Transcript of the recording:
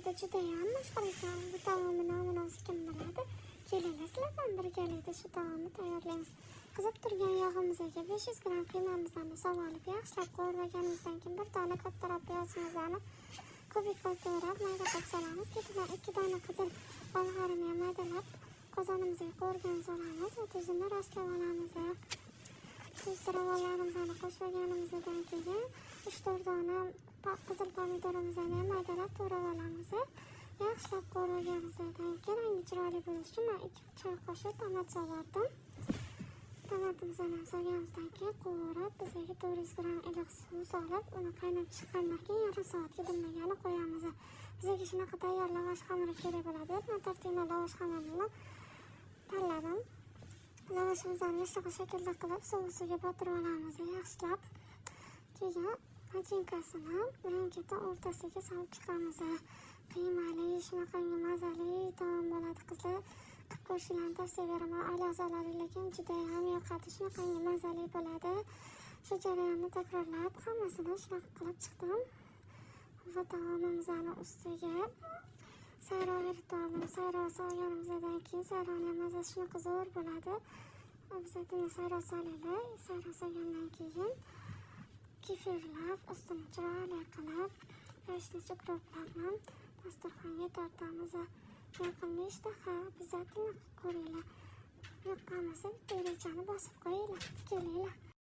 Aslida judayam mashhur ekan. Bu taomni nomini o'zi kim biladi? Kelinglar sizlar bilan birgalikda shu taomni tayyorlaymiz. Qizib turgan yog'imizga 500 gram qiymamizni solib yaxshilab qovurganimizdan keyin bir dona kattaroq piyozimizni kubik qilib to'g'rab mayda qilib solamiz. Ketidan 2 dona qizil bolg'arini maydalab qozonimizga qovurgan solamiz va tuzini rostlab olamiz. Tuz ziravorlarimizni qo'shganimizdan keyin 3-4 dona qizil pomidorimizni maydalab to'g'rab olamiz. Yaxshilab qovurganimizdan keyin rangi chiroyli bo'lishi uchun men 2 choy qoshiq tomat soldim. Tomatimizni solganimizdan keyin qovurib, bizga 400 gram iliq suv solib, uni qaynab chiqqandan keyin yarim soatga dimlagani qo'yamiz. Bizga shunaqa tayyor lavash xamiri kerak bo'ladi. Men tortina lavash xamirini tanladim. Lavashimizni yashiq shaklda qilib suvga botirib olamiz yaxshilab. Keyin nachinkasini birinchidan o'rtasiga solib chiqamiz. Qiymali, shunaqangi mazali taom bo'ladi. Qizlar qilib ko'rishlarini tavsiya beraman. Oila a'zolaringizga juda ham yoqadi. Shunaqangi mazali bo'ladi. Shu jarayonni takrorlab hammasini shunaqa qilib chiqdim. Va taomimizni ustiga sayro eritdim. Sayro solganimizdan keyin sayroning mazasi shunaqa zo'r bo'ladi. Obzorni sayro solinglar. Sayro solgandan keyin kefirlab, ustini chiroyli qilib, go'shtni cho'qroplarni dasturxonga tortamiz. Yoqimli ishtaha, obzorni ko'ringlar. Yoqqanmasa bitta rechani bosib qo'yinglar. Kelinglar.